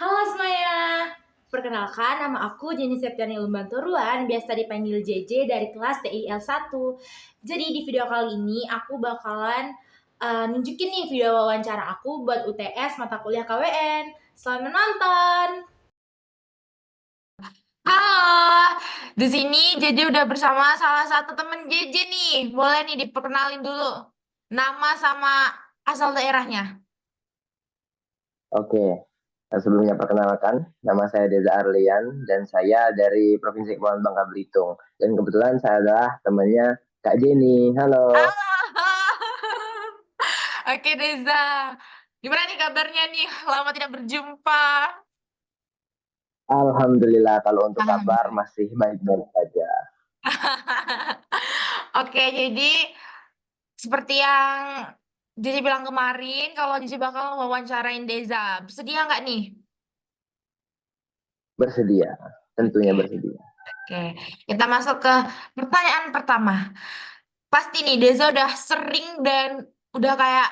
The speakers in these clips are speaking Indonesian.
Halo semuanya, perkenalkan nama aku Jenny Septiani Lumbanturuan, biasa dipanggil JJ dari kelas TIL 1. Jadi di video kali ini aku bakalan nunjukin nih video wawancara aku buat UTS mata kuliah KWN. Selamat menonton! Halo, di sini JJ udah bersama salah satu temen JJ nih. Boleh nih diperkenalin dulu. Nama sama asal daerahnya. Oke, sebelumnya perkenalkan, nama saya Deza Arlian dan saya dari Provinsi Kepulauan Bangka Belitung. Dan kebetulan saya adalah temannya Kak Jenny. Halo. Halo. Oke Deza, gimana nih kabarnya nih? Lama tidak berjumpa. Alhamdulillah kalau untuk kabar Alhamdulillah. masih baik-baik saja. Oke, jadi seperti yang JJ bilang kemarin, kalau JJ bakal wawancarain Deza. Bersedia nggak nih? Bersedia, tentunya Oke, bersedia. oke. Kita masuk ke pertanyaan pertama. Pasti nih Deza udah sering dan udah kayak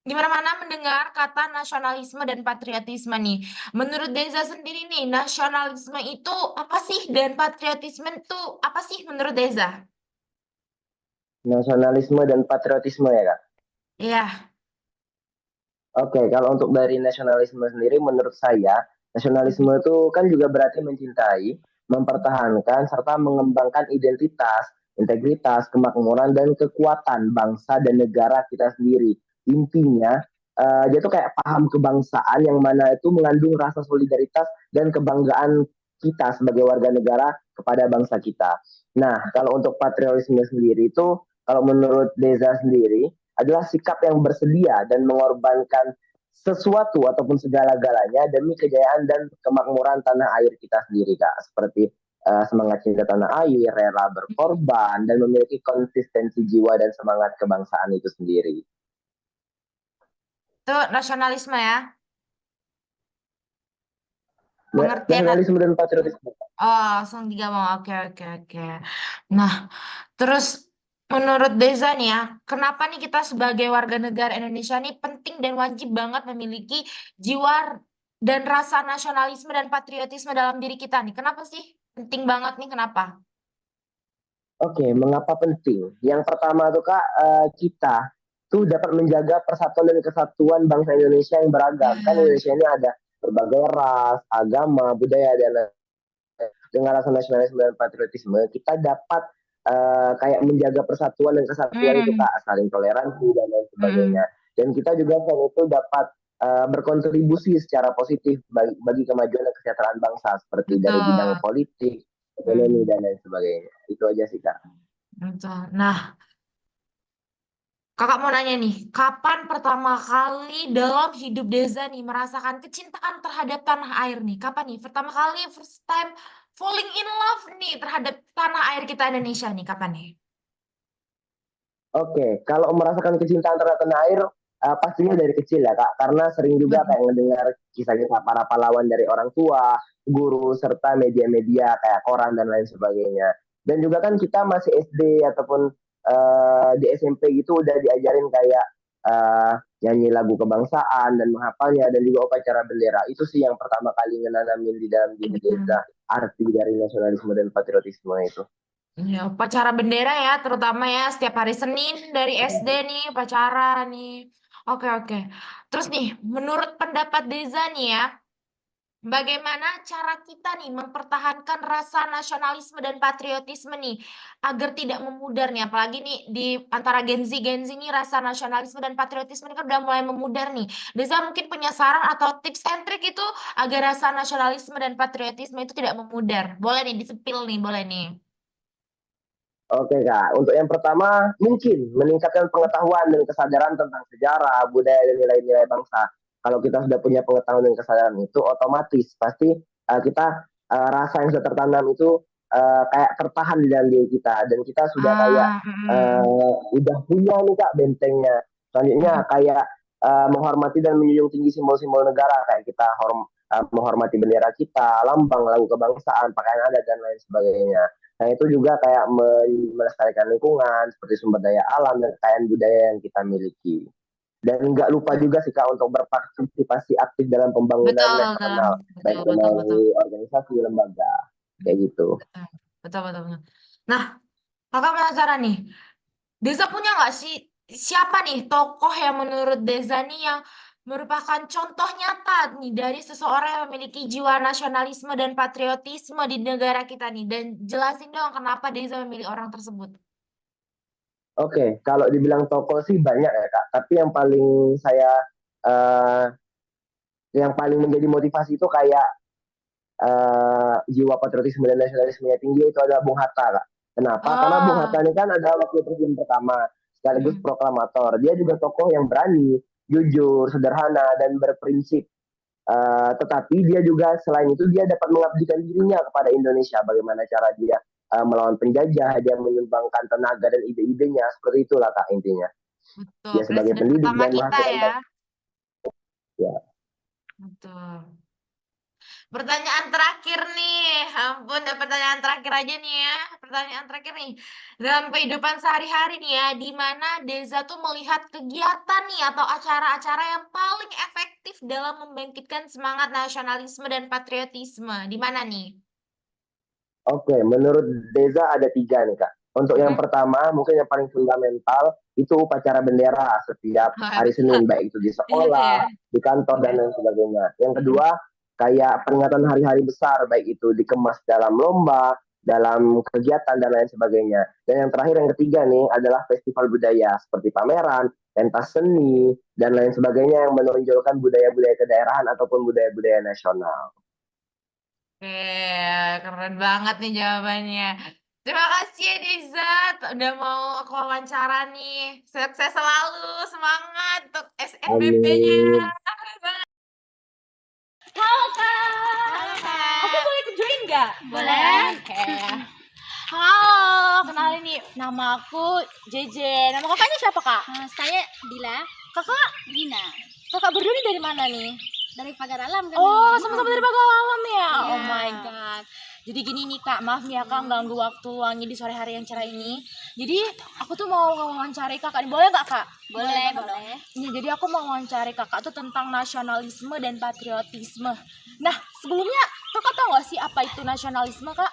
di mana-mana mendengar kata nasionalisme dan patriotisme nih. Menurut Deza sendiri nih, nasionalisme itu apa sih dan patriotisme itu apa sih menurut Deza? Nasionalisme dan patriotisme ya Kak? Iya. Oke, kalau untuk dari nasionalisme sendiri, menurut saya, nasionalisme itu kan juga berarti mencintai, mempertahankan, serta mengembangkan identitas, integritas, kemakmuran, dan kekuatan bangsa dan negara kita sendiri. Intinya, dia tuh kayak paham kebangsaan yang mana itu mengandung rasa solidaritas dan kebanggaan kita sebagai warga negara kepada bangsa kita. Nah, kalau untuk patriotisme sendiri itu, kalau menurut Deza sendiri, adalah sikap yang bersedia dan mengorbankan sesuatu ataupun segala-galanya demi kejayaan dan kemakmuran tanah air kita sendiri, Kak. Seperti semangat cinta tanah air, rela berkorban, dan memiliki konsistensi jiwa dan semangat kebangsaan itu sendiri. Itu nasionalisme ya. Pengertian Nasionalisme dan patriotisme. oh langsung digabung. Oke, oke, oke. Nah, terus menurut Deza nih ya, kenapa nih kita sebagai warga negara Indonesia nih penting dan wajib banget memiliki jiwa dan rasa nasionalisme dan patriotisme dalam diri kita nih? Kenapa sih penting banget nih? Kenapa? Oke, mengapa penting? Yang pertama tuh Kak, kita tuh dapat menjaga persatuan dan kesatuan bangsa Indonesia yang beragam. Kan Hmm, Indonesia ini ada berbagai ras, agama, budaya, dan dengan rasa nasionalisme dan patriotisme, kita dapat kayak menjaga persatuan dan kesatuan itu hmm, Kak, saling toleransi dan lain sebagainya. hmm. Dan kita juga selain itu dapat berkontribusi secara positif bagi kemajuan dan kesejahteraan bangsa seperti dari bidang Betul. politik, ekonomi Hmm, dan lain sebagainya. Itu aja sih Kak. betul. Nah, kakak mau nanya nih, kapan pertama kali dalam hidup Deza nih merasakan kecintaan terhadap tanah air nih? Kapan nih? Pertama kali, first time falling in love nih terhadap tanah air kita Indonesia nih? Kapan nih? Oke, kalau merasakan kecintaan terhadap tanah air, pastinya dari kecil ya Kak, karena sering juga Hmm. kayak mendengar kisah-kisah para pahlawan dari orang tua, guru, serta media-media kayak koran dan lain sebagainya. Dan juga kan kita masih SD ataupun di SMP gitu udah diajarin kayak nyanyi lagu kebangsaan dan menghafalnya dan juga upacara bendera. Itu sih yang pertama kali ngenanamin di dalam diri Hmm. desa arti dari nasionalisme dan patriotisme itu. Ya, upacara bendera ya, terutama ya setiap hari Senin dari SD nih, upacara nih. Oke, oke. Terus nih, menurut pendapat Deza nih ya, bagaimana cara kita nih mempertahankan rasa nasionalisme dan patriotisme nih agar tidak memudar nih apalagi nih di antara Gen Z nih rasa nasionalisme dan patriotisme ini kan udah mulai memudar nih. Deza mungkin punya saran atau tips and trick itu agar rasa nasionalisme dan patriotisme itu tidak memudar. Boleh nih disepil nih, boleh nih. Oke Kak, untuk yang pertama mungkin meningkatkan pengetahuan dan kesadaran tentang sejarah, budaya dan nilai-nilai bangsa. Kalau kita sudah punya pengetahuan dan kesadaran itu, otomatis pasti kita rasa yang sudah tertanam itu kayak tertahan di dalam diri kita dan kita sudah kayak Ah, udah punya nih Kak bentengnya. Selanjutnya mm, kayak menghormati dan menjunjung tinggi simbol-simbol negara kayak kita menghormati bendera kita, lambang, lagu kebangsaan, pakaian adat dan lain sebagainya. Nah itu juga kayak melestarikan lingkungan seperti sumber daya alam dan kekayaan budaya yang kita miliki. Dan nggak lupa juga sih Kak untuk berpartisipasi aktif dalam pembangunan Betul, nasional, baik betul, betul, betul, melalui organisasi, lembaga, kayak gitu. betul, betul, betul, betul. Nah, kakak penasaran nih, Deza punya nggak sih siapa nih tokoh yang menurut Deza nih yang merupakan contoh nyata nih dari seseorang yang memiliki jiwa nasionalisme dan patriotisme di negara kita nih, dan jelasin dong kenapa Deza memilih orang tersebut. Oke, kalau dibilang tokoh sih banyak ya Kak, tapi eh, yang paling menjadi motivasi itu kayak jiwa patriotisme dan nasionalismenya tinggi itu adalah Bung Hatta, Kak. Kenapa? Karena Bung Oh, Hatta ini kan adalah wakil presiden pertama, sekaligus mm-mm. proklamator. Dia juga tokoh yang berani, jujur, sederhana, dan berprinsip. Tetapi dia juga selain itu dia dapat mengabdikan dirinya kepada Indonesia. Bagaimana cara dia melawan penjajah, dia menyumbangkan tenaga dan ide-idenya. Seperti itulah Kak intinya. Betul, Dia sebagai presiden pendidik pertama dan kita ya. menghasilkan ya. Betul. Pertanyaan terakhir nih, ampun, ada pertanyaan terakhir aja nih ya. Pertanyaan terakhir nih, dalam kehidupan sehari-hari nih ya, di mana Deza tuh melihat kegiatan nih atau acara-acara yang paling efektif dalam membangkitkan semangat nasionalisme dan patriotisme. Di mana nih? Oke, menurut Deza ada 3 nih Kak. Untuk yang Mm-mm. pertama, mungkin yang paling fundamental itu upacara bendera setiap Oh, hari betul. Senin, baik itu di Iya tuh ya. sekolah, di kantor, dan Oke. lain sebagainya. Yang Mm-mm. kedua, kayak peringatan hari-hari besar, baik itu dikemas dalam lomba, dalam kegiatan, dan lain sebagainya. Dan yang terakhir, yang ketiga nih, adalah festival budaya, seperti pameran, pentas seni, dan lain sebagainya yang menonjolkan budaya-budaya kedaerahan ataupun budaya-budaya nasional. Oke, keren banget nih jawabannya. Terima kasih ya Deza, udah mau aku wawancara nih. Sukses selalu, semangat untuk SNBP-nya. Amin. Halo Kak. Halo Kak. Aku boleh ikut join nggak? Boleh. Oke. Halo, kenalin nih. Nama aku JJ. Nama kakaknya siapa Kak? Saya Dila, Kakak, Dina, kakak berdua ini dari mana nih? dari Pagar Alam kan. Oh, sama-sama dari Pagar Alam ya? Iya. Oh my god. Jadi gini nih Kak, maaf nih ya Kak ganggu waktu luangnya di sore hari yang cerah ini. Jadi aku tuh mau wawancari Kakak nih, boleh nggak Kak? Boleh, banget. boleh. Iya, jadi aku mau wawancari Kakak tuh tentang nasionalisme dan patriotisme. Nah, sebelumnya Kakak tahu nggak sih apa itu nasionalisme Kak?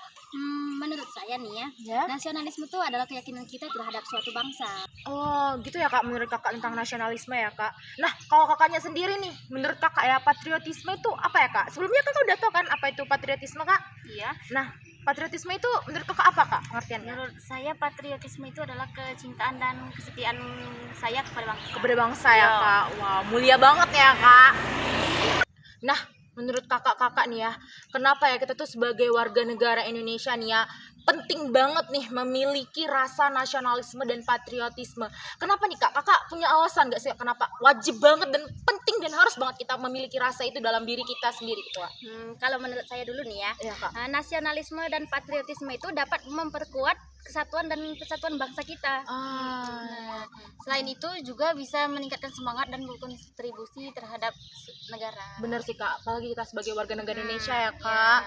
Menurut saya nih ya, Ya. nasionalisme itu adalah keyakinan kita terhadap suatu bangsa. Oh, gitu ya Kak, menurut Kakak tentang nasionalisme ya Kak. Nah, kalau Kakaknya sendiri nih, menurut Kakak ya patriotisme itu apa ya Kak? Sebelumnya Kakak udah tahu kan apa itu patriotisme Kak? Iya. Nah, patriotisme itu menurut Kakak apa Kak pengertiannya? Menurut saya patriotisme itu adalah kecintaan dan kesetiaan saya kepada bangsa. Kepada bangsa ya Iya. Kak. Wow, mulia banget ya Kak. Nah, menurut kakak-kakak nih ya, kenapa ya kita tuh sebagai warga negara Indonesia nih ya, penting banget nih memiliki rasa nasionalisme dan patriotisme. Kenapa nih Kak? Kakak punya alasan gak sih kenapa wajib banget dan penting dan harus banget kita memiliki rasa itu dalam diri kita sendiri gitu Kak? Kalau menurut saya dulu nih ya, Iya Kak. nasionalisme dan patriotisme itu dapat memperkuat kesatuan dan persatuan bangsa kita. Ah, Selain itu juga bisa meningkatkan semangat dan berkontribusi terhadap negara. bener sih Kak, apalagi kita sebagai warga negara Indonesia ya Kak.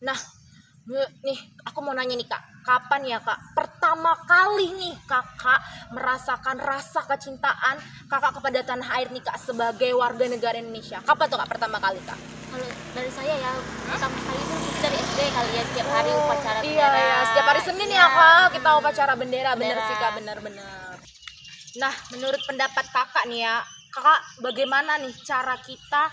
Nah, nih aku mau nanya nih Kak, kapan ya Kak pertama kali nih Kakak merasakan rasa kecintaan Kakak kepada tanah air nih Kak sebagai warga negara Indonesia? Kapan tuh Kak pertama kali Kak? Kalau dari saya ya, pertama sekali itu mungkin dari SD kali ya, setiap hari upacara Iya bendera. ya, setiap hari Senin ya Kak kita upacara bendera, bener Bendera. sih Kak, bener-bener. Nah, menurut pendapat Kakak nih ya, Kakak bagaimana nih cara kita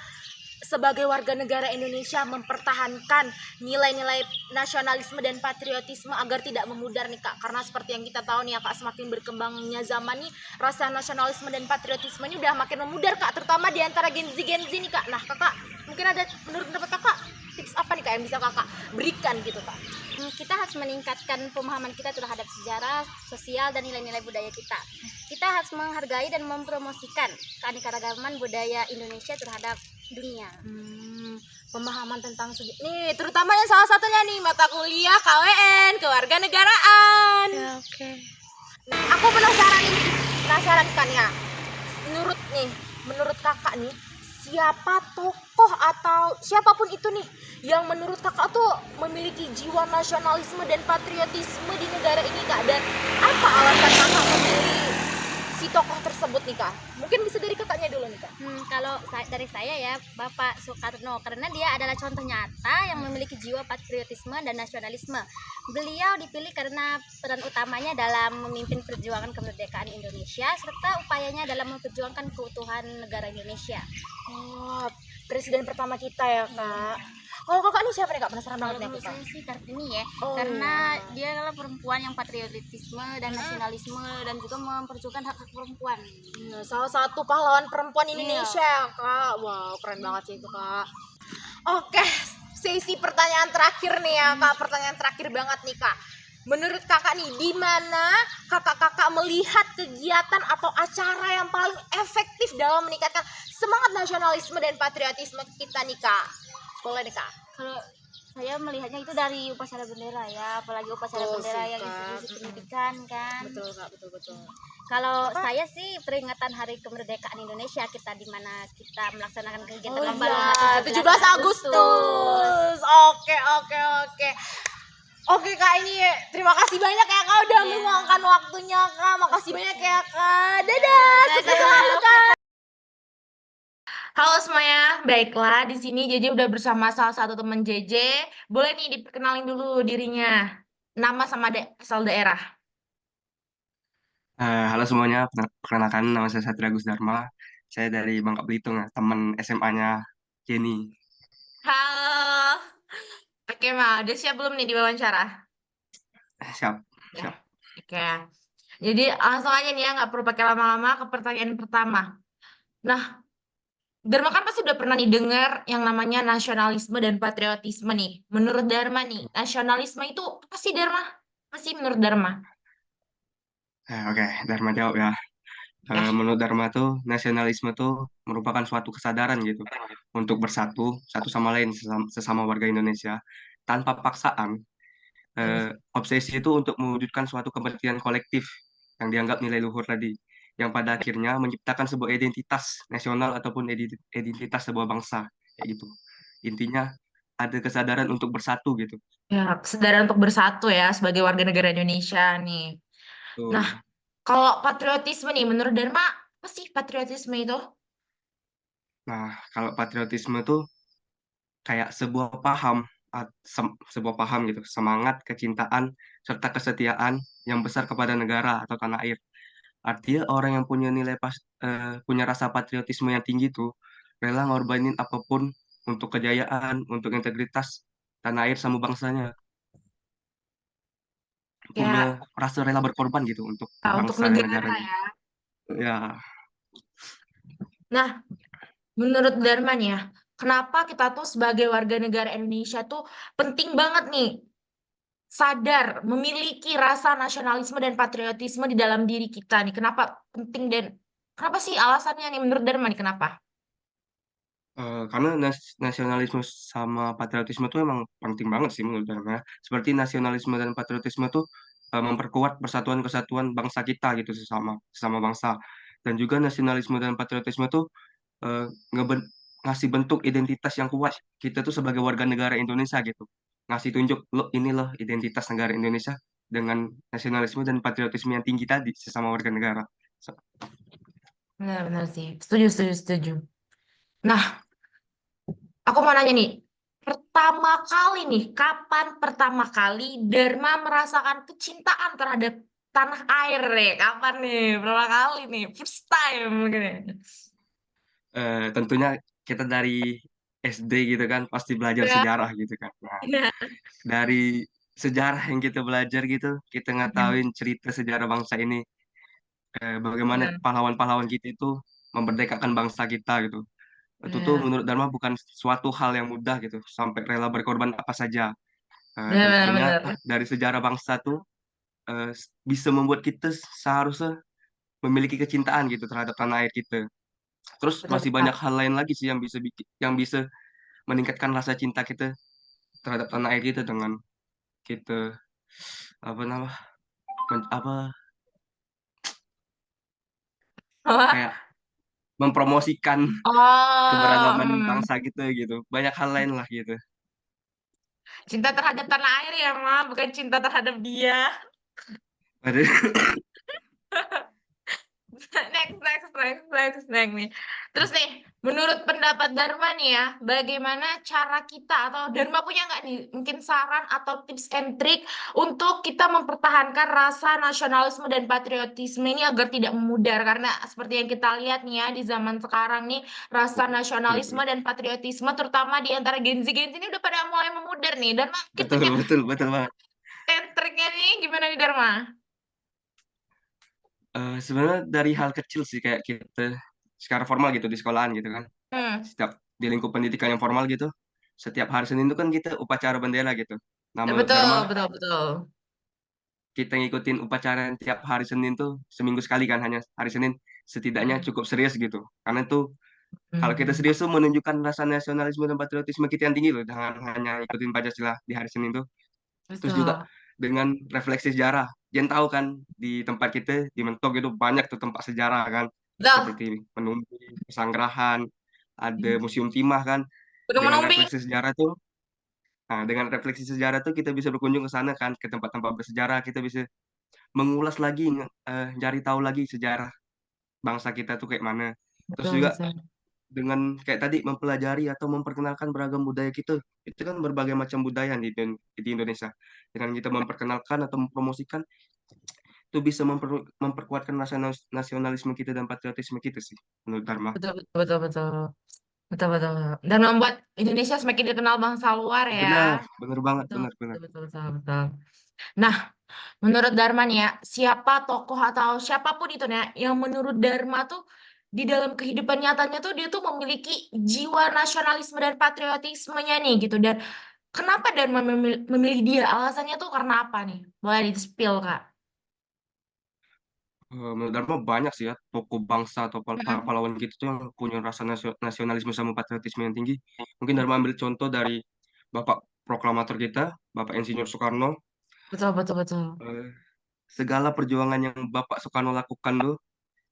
sebagai warga negara Indonesia mempertahankan nilai-nilai nasionalisme dan patriotisme agar tidak memudar nih Kak, karena seperti yang kita tahu nih ya Kak, semakin berkembangnya zaman nih rasa nasionalisme dan patriotisme ini udah makin memudar Kak, terutama di antara Gen Z nih Kak. Nah Kakak mungkin ada menurut pendapat Kakak tips apa nih Kak yang bisa Kakak berikan gitu Kak? Kita harus meningkatkan pemahaman kita terhadap sejarah, sosial, dan nilai-nilai budaya kita. Kita harus menghargai dan mempromosikan keanekaragaman budaya Indonesia terhadap dunia. Pemahaman tentang nih terutama yang salah satunya nih mata kuliah KWN kewarganegaraan. Ya, oke. Aku penasaran kan ya. Menurut Kakak nih, siapa tokoh atau siapapun itu nih yang menurut Kakak tuh memiliki jiwa nasionalisme dan patriotisme di negara ini Kak, dan apa alasan Kakak memilih si si tokoh tersebut nih Kak? Mungkin bisa dari kakaknya dulu nih Kak. Kalau dari saya ya Bapak Soekarno, karena dia adalah contoh nyata yang memiliki jiwa patriotisme dan nasionalisme. Beliau dipilih karena peran utamanya dalam memimpin perjuangan kemerdekaan Indonesia serta upayanya dalam memperjuangkan keutuhan negara Indonesia. Oh, presiden pertama kita ya Kak. Kalau kakak nih siapa nih Kak? Penasaran banget Kalau nih aku menurut Kak. saya sih Kartini ya, Oh, karena iya. dia adalah perempuan yang patriotisme dan nasionalisme dan juga memperjuangkan hak-hak perempuan. Nah, salah satu pahlawan perempuan Iya. Indonesia ya Kak. Wow, keren banget sih itu Kak. Oke, sesi pertanyaan terakhir nih ya Kak. Pertanyaan terakhir banget nih Kak. Menurut kakak nih, di mana kakak-kakak melihat kegiatan atau acara yang paling efektif dalam meningkatkan semangat nasionalisme dan patriotisme kita nih Kak? Boleh nih Kak. Kalau saya melihatnya itu dari upacara bendera ya, apalagi upacara Betul bendera sih, yang Kak. institusi pendidikan kan. Betul Kak, betul. Kalau saya sih peringatan Hari Kemerdekaan Indonesia kita di mana kita melaksanakan kegiatan Oh lomba-lomba iya, 17 Agustus. Oke. Oke Kak, ini terima kasih banyak ya Kak udah meluangkan waktunya Kak. Makasih banyak ya Kak. Dadah, sukses selalu Kak. Halo semuanya, baiklah di sini JJ udah bersama salah satu teman JJ. Boleh nih diperkenalin dulu dirinya, nama sama asal daerah. Halo semuanya, perkenalkan nama saya Satria Agus Dharma. Saya dari Bangka Belitung ya, teman SMA-nya Jenny. Halo. Oke, Ma, udah siap belum nih diwawancara? Siap, Ya. siap. Oke. Jadi langsung aja nih ya, nggak perlu pakai lama-lama ke pertanyaan pertama. Nah, Dharma kan pasti udah pernah nih dengar yang namanya nasionalisme dan patriotisme nih. Menurut Dharma nih, nasionalisme itu apa sih Dharma? Apa sih menurut Dharma? Oke, Dharma jawab ya. Ya. Menurut Dharma tuh, nasionalisme tuh merupakan suatu kesadaran gitu untuk bersatu satu sama lain sesama warga Indonesia tanpa paksaan. Obsesi itu untuk mewujudkan suatu kepentingan kolektif yang dianggap nilai luhur tadi, yang pada akhirnya menciptakan sebuah identitas nasional ataupun identitas sebuah bangsa, kayak gitu. Intinya ada kesadaran untuk bersatu gitu. Ya, kesadaran untuk bersatu ya sebagai warga negara Indonesia nih. Nah, Tuh. kalau patriotisme nih, menurut Dharma, apa sih patriotisme itu? Nah, kalau patriotisme tuh kayak sebuah paham gitu, semangat, kecintaan, serta kesetiaan yang besar kepada negara atau tanah air. Artinya orang yang punya rasa patriotisme yang tinggi tuh rela ngorbanin apapun untuk kejayaan, untuk integritas tanah air sama bangsanya. Punya Ya, rasa rela berkorban gitu untuk untuk bangsa dan negara negaranya. ya. Ya, Nah, menurut Dharma nih ya, kenapa kita tuh sebagai warga negara Indonesia tuh penting banget nih sadar memiliki rasa nasionalisme dan patriotisme di dalam diri kita nih. Kenapa penting dan kenapa sih alasannya nih menurut Dharma nih kenapa? karena nasionalisme sama patriotisme tuh emang penting banget sih menurut saya. Seperti nasionalisme dan patriotisme tuh memperkuat persatuan kesatuan bangsa kita gitu sesama sesama bangsa. Dan juga nasionalisme dan patriotisme tuh eh, ngeben- ngasih bentuk identitas yang kuat kita tuh sebagai warga negara Indonesia gitu. Ngasih tunjuk lo ini loh identitas negara Indonesia dengan nasionalisme dan patriotisme yang tinggi tadi sesama warga negara. So- Benar-benar sih. Setuju. Nah, aku mau nanya nih, pertama kali nih, kapan pertama kali Dharma merasakan kecintaan terhadap tanah air nih? Kapan nih? Berapa kali nih? First time mungkin ya. tentunya kita dari SD gitu kan pasti belajar Ya. sejarah gitu kan. Nah, Ya. dari sejarah yang kita belajar gitu, kita ngetahuin cerita sejarah bangsa ini, bagaimana Ya. pahlawan-pahlawan kita itu memerdekakan bangsa kita gitu. Itu tuh Ya. menurut Dharma bukan suatu hal yang mudah gitu, sampai rela berkorban apa saja. Tentunya Benar-benar. dari sejarah bangsa tuh bisa membuat kita seharusnya memiliki kecintaan gitu terhadap tanah air kita. Terus Betul. masih banyak hal lain lagi sih yang bisa meningkatkan rasa cinta kita terhadap tanah air kita dengan kita apa nama apa Apa? kayak mempromosikan Oh, keberagaman bangsa kita gitu. Banyak hal lain lah gitu. cinta terhadap tanah air ya, Ma, bukan cinta terhadap dia. Aduh. Next nih. Terus nih, menurut pendapat Dharma nih ya, bagaimana cara kita atau Dharma punya nggak nih mungkin saran atau tips and trik untuk kita mempertahankan rasa nasionalisme dan patriotisme ini agar tidak memudar? Karena seperti yang kita lihat nih ya di zaman sekarang nih, rasa nasionalisme dan patriotisme terutama di antara Gen Z ini udah pada mulai memudar nih. Dharma mungkin Betul, punya betul, betul banget. triknya nih gimana nih Dharma? Sebenarnya dari hal kecil sih kayak kita secara formal gitu di sekolahan gitu kan. Hmm, Setiap di lingkup pendidikan yang formal gitu, setiap hari Senin itu kan kita upacara bendera gitu. Nah, menurut betul, Dharma, betul, betul. kita ngikutin upacara yang tiap hari Senin tuh seminggu sekali kan, hanya hari Senin setidaknya Hmm, cukup serius gitu. Karena itu kalau kita hmm. serius tuh menunjukkan rasa nasionalisme dan patriotisme kita yang tinggi loh, jangan hanya ikutin Pancasila di hari Senin tuh. Terus juga Betul. dengan refleksi sejarah. Jangan tahu kan di tempat kita di Mentok itu banyak tuh tempat sejarah kan, Betul. seperti Menumbi, Pesanggerahan, ada Museum Timah kan. Udah Dengan menumbi. refleksi sejarah tuh, nah dengan refleksi sejarah tuh kita bisa berkunjung ke sana kan, ke tempat-tempat bersejarah, kita bisa mengulas lagi, cari tahu lagi sejarah bangsa kita tuh kayak mana. Terus Betul, juga betul. dengan kayak tadi mempelajari atau memperkenalkan beragam budaya kita. Itu kan berbagai macam budaya di Indonesia. Dengan kita memperkenalkan atau mempromosikan, itu bisa memperkuatkan rasa nasionalisme kita dan patriotisme kita sih, menurut Dharma. Betul, betul, betul, betul. Betul, betul. Dan membuat Indonesia semakin dikenal bangsa luar ya. Benar, benar banget, Betul, benar, benar. betul, betul, betul, betul. Nah, menurut Dharma nih ya, siapa tokoh atau siapapun itu nih ya, yang menurut Dharma tuh di dalam kehidupan nyatanya tuh dia tuh memiliki jiwa nasionalisme dan patriotismenya nih gitu. Dan kenapa Dharma memilih dia? Alasannya tuh karena apa nih? Boleh di-spill, Kak? Menurut Dharma banyak sih ya tokoh bangsa atau para Mm-mm. pahlawan kita tuh yang punya rasa nasionalisme sama patriotisme yang tinggi. Mungkin Dharma ambil contoh dari Bapak Proklamator kita, Bapak Insinyur Soekarno. Betul, betul, betul. Eh, Segala perjuangan yang Bapak Soekarno lakukan tuh,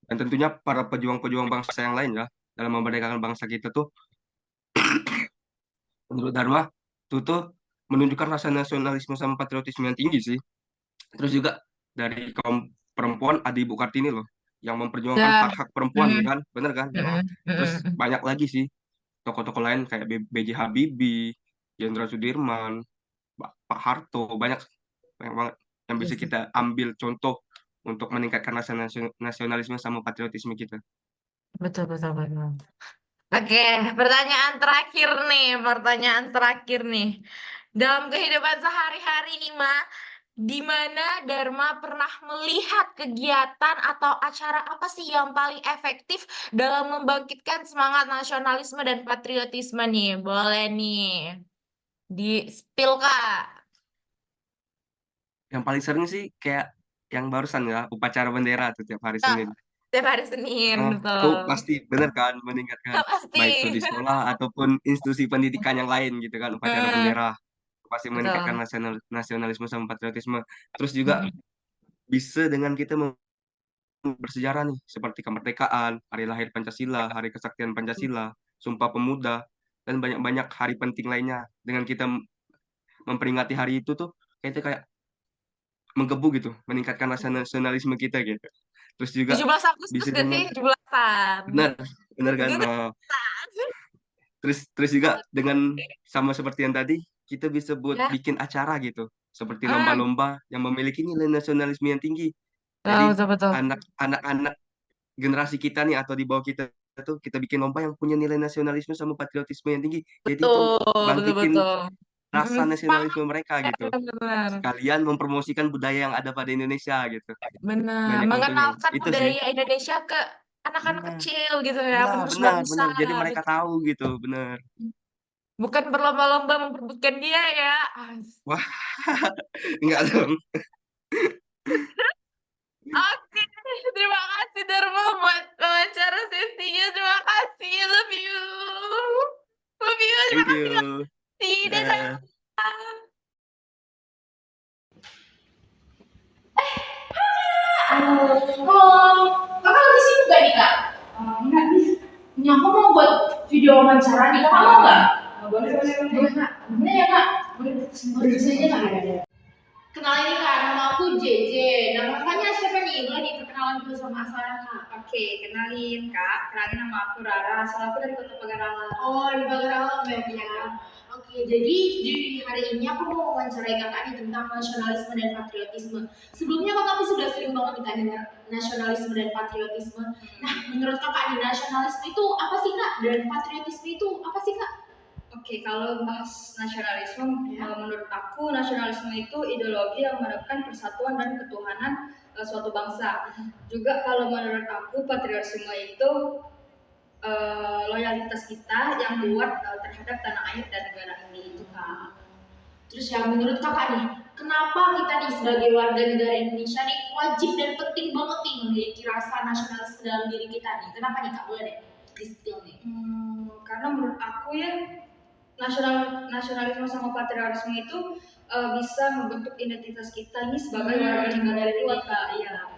dan tentunya para pejuang-pejuang bangsa yang lain ya, dalam memerdekakan bangsa kita tuh, menurut Dharma, itu tuh menunjukkan rasa nasionalisme sama patriotisme yang tinggi sih. Terus juga dari kaum perempuan, ada Ibu Kartini loh, yang memperjuangkan Ya. hak-hak perempuan Mm-mm. kan, bener kan? Nah, Mm-mm. terus Mm-mm. banyak lagi sih tokoh-tokoh lain kayak B.J. Habibie, Jenderal Sudirman, Pak Harto, banyak banyak banget yang Iya bisa sih. kita ambil contoh untuk meningkatkan rasa nasionalisme sama patriotisme kita. Betul, betul, betul. Oke, pertanyaan terakhir nih. Dalam kehidupan sehari-hari nih, Ma, di mana Dharma pernah melihat kegiatan atau acara apa sih yang paling efektif dalam membangkitkan semangat nasionalisme dan patriotisme nih? Boleh nih, di-spill, Kak. Yang paling sering sih kayak yang barusan ya, upacara bendera tuh tiap hari Nah, Senin. setiap hari Senin, Nah, itu betul. pasti benar kan meningkatkan Pasti. baik itu di sekolah ataupun institusi pendidikan yang lain gitu kan, upacara Hmm, bendera pasti meningkatkan betul. nasionalisme sama patriotisme. Terus juga Hmm, bisa dengan kita bersejarah nih seperti kemerdekaan, hari lahir Pancasila, hari kesaktian Pancasila, Sumpah Pemuda, dan banyak-banyak hari penting lainnya. Dengan kita memperingati hari itu tuh kayak menggebu gitu, meningkatkan rasa nasionalisme kita gitu. Terus juga 17 Agustus bisa gak dengan sih? 17-an. benar, benar kan? Gitu. Nah, terus juga dengan sama seperti yang tadi, kita bisa buat Ya. bikin acara gitu, seperti Hmm, lomba-lomba yang memiliki nilai nasionalisme yang tinggi. betul, Jadi betul, betul. anak-anak generasi kita nih atau di bawah kita tuh kita bikin lomba yang punya nilai nasionalisme sama patriotisme yang tinggi. Jadi itu Betul, betul, bangkitin betul. rasa Semangat, nasionalisme mereka gitu. benar. Sekalian mempromosikan budaya yang ada pada Indonesia gitu. Benar. Banyak untungnya. Mengenalkan Itu sih. budaya Indonesia ke anak-anak Benar. kecil gitu ya, Iya, penerus benar, bangsa. benar. Jadi mereka Betul. tahu gitu, benar. Bukan berlomba-lomba memperebutkan dia ya. Wah, enggak dong. Oke, terima kasih Dharma buat wawancara sesinya. Terima kasih, love you. Love you, terima Thank kasih. you. Dadah. Dah. Halo, kakak lagi sibuk gak nih kak? Enggak nih. Ini aku mau buat video wawancara nih, kakak mau nggak? Boleh, boleh, boleh kak. Gimana ya kak? Boleh, boleh aja kak. Kenalin nih kak, nama aku JJ. Nama kakaknya siapa nih? Boleh diperkenalkan? kenalan dulu sama Asara, Kak. Oke, kenalin Kak. Kenalin nama aku Rara, asal aku dari Kota Pagarala. Oh, di Pagarala ya. Oke, jadi di hari ini aku mau wawancarai kakak nih tentang nasionalisme dan patriotisme. Sebelumnya kan kami sudah sering banget kita dengar nasionalisme dan patriotisme. Nah, menurut kakak nih nasionalisme itu apa sih kak? Dan patriotisme itu apa sih kak? Oke, kalau bahas nasionalisme, menurut aku nasionalisme itu ideologi yang menekan persatuan dan ketuhanan suatu bangsa. Juga kalau menurut aku patriotisme itu loyalitas kita yang kuat terhadap tanah air dan negara ini itu kak. Terus yang menurut kakak nih, kenapa kita nih sebagai warga negara Indonesia nih wajib dan penting banget nih memiliki rasa nasionalisme dalam diri kita nih? Kenapa nih kak? Boleh deh di-spill nih. Karena menurut aku ya nasionalisme sama patriotisme itu bisa membentuk identitas kita ini sebagai warga negara yang kuat kak. Iya.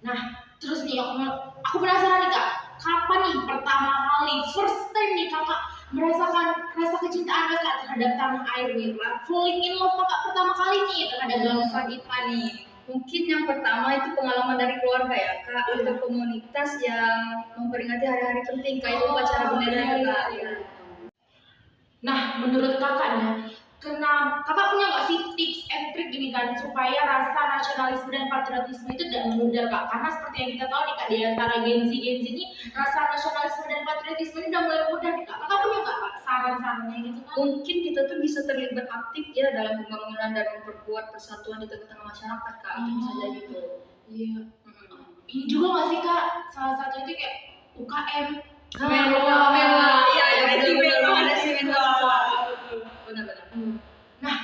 Nah, terus nih aku penasaran nih kak, kapan nih pertama kali first time nih kakak merasakan rasa kecintaan kakak terhadap tanah air nih, falling in love kakak pertama kali nih terhadap bangsa kita nih? Mungkin yang pertama itu pengalaman dari keluarga ya kak, atau komunitas yang memperingati hari-hari penting kayak upacara bendera ya kak. Nah, menurut kakaknya, kakak punya nggak sih tips and trick gini kan supaya rasa nasionalisme dan patriotisme itu tidak memudar kak? Karena seperti yang kita tahu nih kak, di antara Gen Z ini rasa nasionalisme dan patriotisme ini udah mulai mudar nih kak. Kakak punya nggak kak saran-sarannya gitu kan? Mungkin kita tuh bisa terlibat aktif ya dalam pembangunan dan memperkuat persatuan di tengah-tengah masyarakat kak. Itu bisa jadi tuh. Iya. Ini juga nggak sih kak, salah satu itu kayak UKM. Menwa. Iya, benar-benar. Nah,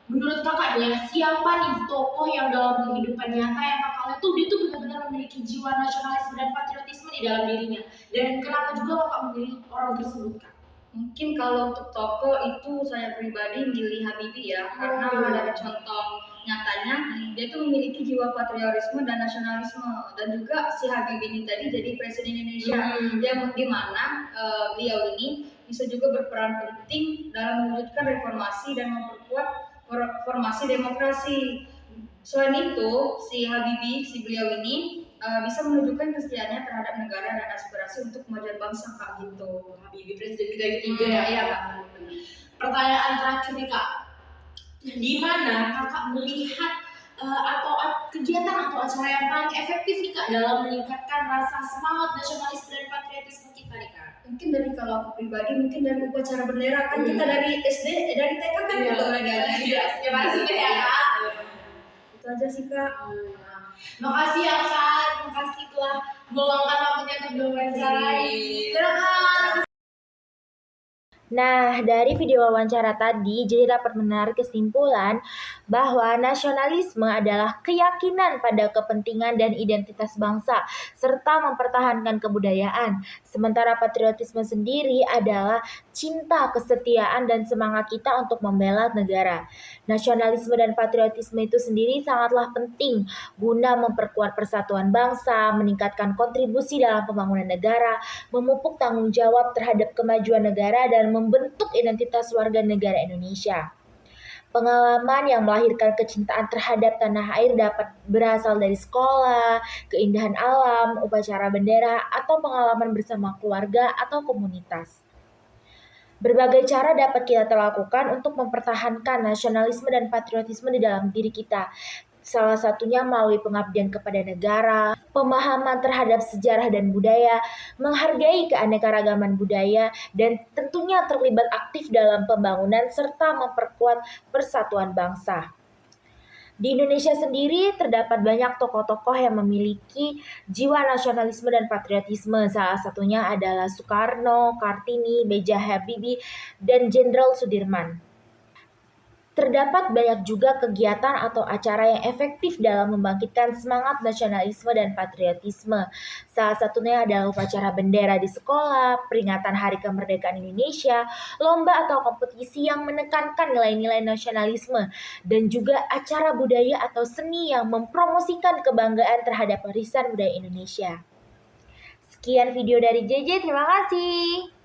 menurut kakak ya, siapa nih tokoh yang dalam kehidupan nyata yang kakak lihat tuh dia tuh benar-benar memiliki jiwa nasionalisme dan patriotisme di dalam dirinya? Dan kenapa juga kakak memilih orang tersebut kak? Mungkin kalau untuk tokoh itu saya pribadi milih Habibie ya, karena dari contoh nyatanya dia tuh memiliki jiwa patriotisme dan nasionalisme, dan juga si Habibie ini tadi jadi presiden Indonesia yang dimana beliau ini bisa juga berperan penting dalam mewujudkan reformasi dan memperkuat formasi demokrasi. Selain itu, si Habibie, si beliau ini bisa menunjukkan kesetiaannya terhadap negara dan aspirasi untuk kemajuan bangsa kak gitu. Habibie presiden kita yang ketiga ya. Iya kak. Pertanyaan terakhir nih kak, di mana kakak melihat atau kegiatan atau acara yang paling efektif nih kak dalam meningkatkan rasa semangat nasionalisme dan patriotisme kita nih kak? Mungkin dari kalau aku pribadi, mungkin dari upacara bendera kan kita dari SD, dari TK kan juga udah diajarin. Ya pasti ya kak. Itu aja sih kak. Makasih ya kak, terima kasih telah meluangkan waktunya untuk diwawancara. Terima kasih. Nah, dari video wawancara tadi, jadi dapat menarik kesimpulan bahwa nasionalisme adalah keyakinan pada kepentingan dan identitas bangsa, serta mempertahankan kebudayaan. Sementara patriotisme sendiri adalah cinta, kesetiaan, dan semangat kita untuk membela negara. Nasionalisme dan patriotisme itu sendiri sangatlah penting guna memperkuat persatuan bangsa, meningkatkan kontribusi dalam pembangunan negara, memupuk tanggung jawab terhadap kemajuan negara, dan membentuk identitas warga negara Indonesia. Pengalaman yang melahirkan kecintaan terhadap tanah air dapat berasal dari sekolah, keindahan alam, upacara bendera, atau pengalaman bersama keluarga atau komunitas. Berbagai cara dapat kita lakukan untuk mempertahankan nasionalisme dan patriotisme di dalam diri kita. Salah satunya melalui pengabdian kepada negara, pemahaman terhadap sejarah dan budaya, menghargai keanekaragaman budaya, dan tentunya terlibat aktif dalam pembangunan serta memperkuat persatuan bangsa. Di Indonesia sendiri terdapat banyak tokoh-tokoh yang memiliki jiwa nasionalisme dan patriotisme. Salah satunya adalah Soekarno, Kartini, B.J. Habibie, dan Jenderal Sudirman. Terdapat banyak juga kegiatan atau acara yang efektif dalam membangkitkan semangat nasionalisme dan patriotisme. Salah satunya adalah upacara bendera di sekolah, peringatan Hari Kemerdekaan Indonesia, lomba atau kompetisi yang menekankan nilai-nilai nasionalisme, dan juga acara budaya atau seni yang mempromosikan kebanggaan terhadap warisan budaya Indonesia. Sekian video dari JJ, terima kasih.